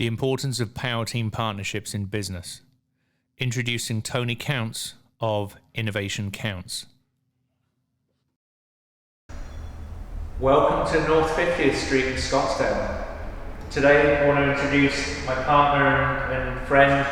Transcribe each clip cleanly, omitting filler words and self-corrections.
The importance of power team partnerships in business. Introducing Tony Counts of Innovation Counts. Welcome to North 50th Street in Scottsdale. Today I want to introduce my partner and friend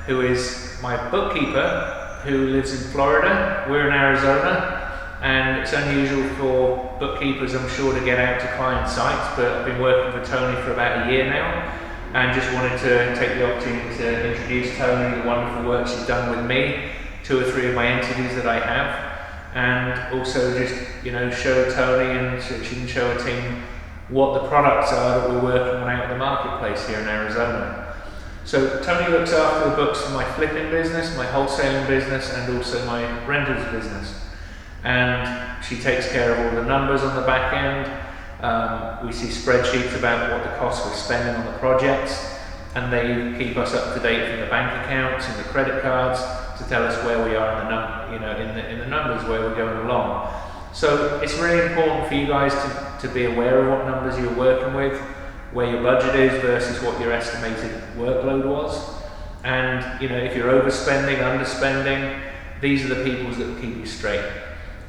who is my bookkeeper who lives in Florida. We're in Arizona, and it's unusual for bookkeepers, I'm sure, to get out to client sites, but I've been working for Tony for about a year now, and just wanted to take the opportunity to introduce Tony, the wonderful work she's done with me, 2 or 3 of my entities that I have, and also just, show Tony and so she can show her team what the products are that we're working on out in the marketplace here in Arizona. So Tony looks after the books for my flipping business, my wholesaling business, and also my rentals business. And she takes care of all the numbers on the back end. We see spreadsheets about what the costs we're spending on the projects, and they keep us up to date from the bank accounts and the credit cards to tell us where we are in the numbers, where we're going along. So it's really important for you guys to be aware of what numbers you're working with, where your budget is versus what your estimated workload was. And if you're overspending, underspending, these are the people that will keep you straight.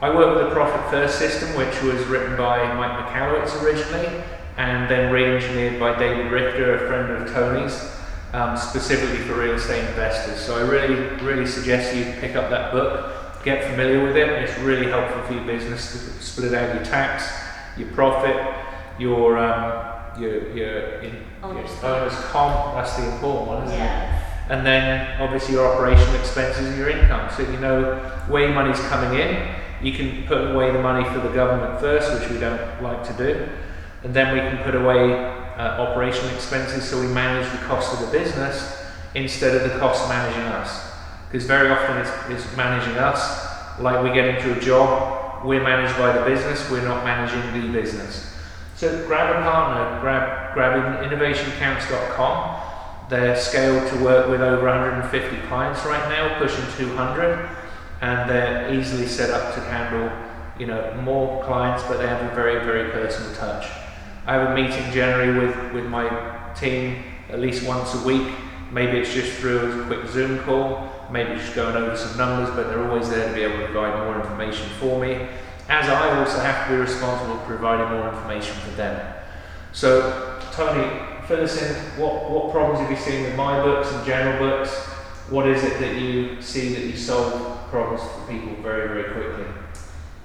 I work with the Profit First system, which was written by Mike Michalowicz originally, and then re-engineered by David Richter, a friend of Tony's, specifically for real estate investors. So I really suggest you pick up that book, get familiar with it. It's really helpful for your business to split out your tax, your profit, your owner's comp. That's the important one, isn't it? And then obviously your operational expenses and your income. So you know where your money's coming in. You can put away the money for the government first, which we don't like to do, and then we can put away operational expenses, so we manage the cost of the business instead of the cost managing us. Because very often it's managing us, like we get into a job, we're managed by the business, we're not managing the business. So grab a partner, grab innovationcounts.com. They're scaled to work with over 150 clients right now, pushing 200. And they're easily set up to handle, more clients, but they have a very, very personal touch. I have a meeting generally with my team at least once a week. Maybe it's just through a quick Zoom call, maybe just going over some numbers, but they're always there to be able to provide more information for me, as I also have to be responsible for providing more information for them. So, Tony, fill us in. What problems have you seen with my books and general books? What is it that you see that you solve problems for people very, very quickly?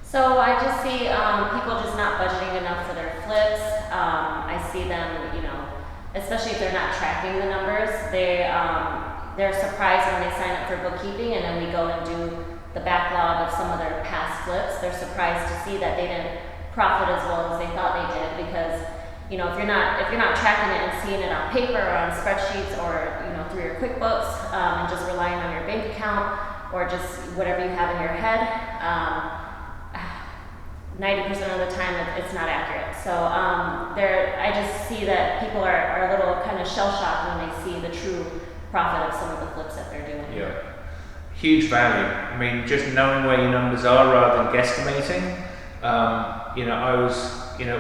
So I just see people just not budgeting enough for their flips. I see them, especially if they're not tracking the numbers, they're surprised when they sign up for bookkeeping, and then we go and do the backlog of some of their past flips. They're surprised to see that they didn't profit as well as they thought they did, because if you're not tracking it and seeing it on paper or on spreadsheets or through your QuickBooks and just relying on your bank account or just whatever you have in your head, 90% of the time it's not accurate. So I just see that people are a little kind of shell-shocked when they see the true profit of some of the flips that they're doing. Yeah, huge value. I mean, just knowing where your numbers are rather than guesstimating.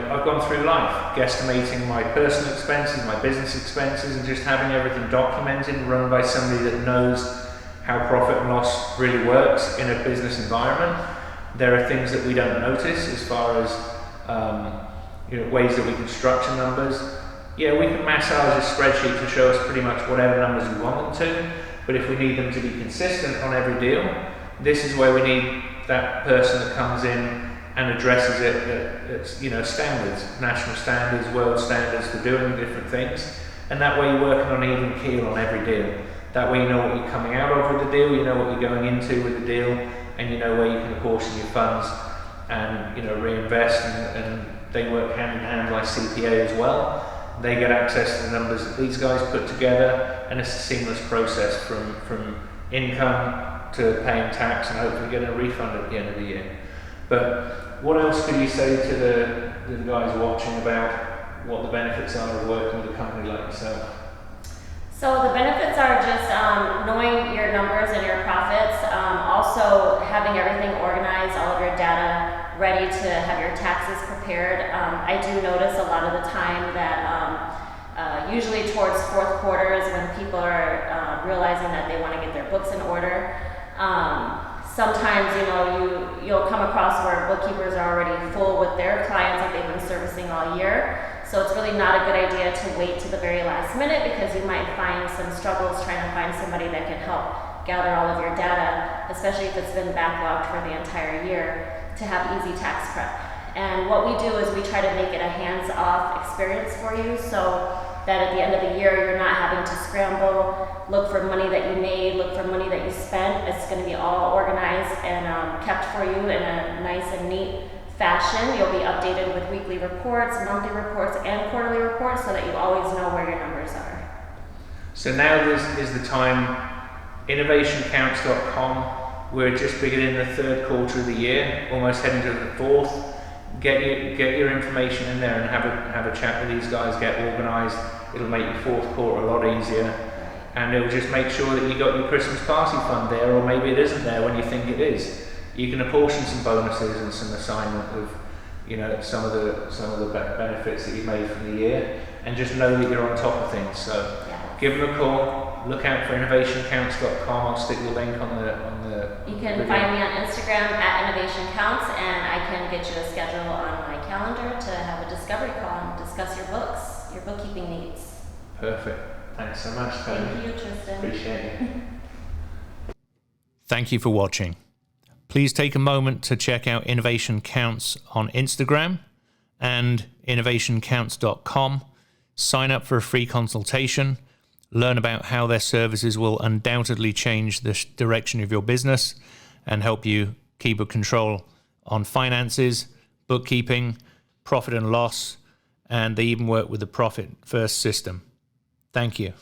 I've gone through life guesstimating my personal expenses, my business expenses, and just having everything documented and run by somebody that knows how profit and loss really works in a business environment. There are things that we don't notice as far as ways that we can structure numbers. Yeah, we can massage a spreadsheet to show us pretty much whatever numbers we want them to, but if we need them to be consistent on every deal, this is where we need that person that comes in and addresses it at standards, national standards, world standards for doing different things, and that way you're working on even keel on every deal. That way you know what you're coming out of with the deal, you know what you're going into with the deal, and you know where you can apportion your funds and reinvest, and they work hand in hand like CPA as well. They get access to the numbers that these guys put together, and it's a seamless process from income to paying tax and hopefully getting a refund at the end of the year. But what else could you say to the guys watching about what the benefits are of working with a company like yourself? So the benefits are just knowing your numbers and your profits, also having everything organized, all of your data ready to have your taxes prepared. I do notice a lot of the time that Usually towards fourth quarter is when people are realizing that they want to get their books in order. Sometimes, you'll come across where bookkeepers are already full with their clients that they've been servicing all year. So it's really not a good idea to wait to the very last minute, because you might find some struggles trying to find somebody that can help gather all of your data, especially if it's been backlogged for the entire year, to have easy tax prep. And what we do is we try to make it a hands-off experience for you, so that at the end of the year you're not having to scramble, look for money that you made, look for money that you spent. It's going to be all organized and kept for you in a nice and neat fashion. You'll be updated with weekly reports, monthly reports, and quarterly reports, so that you always know where your numbers are. So now is the time. Innovationcounts.com. We're just beginning the third quarter of the year, almost heading to the fourth. Get your information in there and have a chat with these guys. Get organised. It'll make your fourth quarter a lot easier, and it'll just make sure that you got your Christmas party fund there, or maybe it isn't there when you think it is. You can apportion some bonuses and some assignment of, some of the benefits that you made from the year, and just know that you're on top of things. So give them a call. Look out for innovationcounts.com. I'll stick the link on the. You can find me on Instagram at innovationcounts, and I can get you a schedule on my calendar to have a discovery call and discuss your books, your bookkeeping needs. Perfect. Thanks so much, Tony. Thank you, Tristan. Appreciate it. Thank you for watching. Please take a moment to check out Innovation Counts on Instagram and innovationcounts.com. Sign up for a free consultation. Learn about how their services will undoubtedly change the direction of your business and help you keep a control on finances, bookkeeping, profit and loss, and they even work with the Profit First system. Thank you.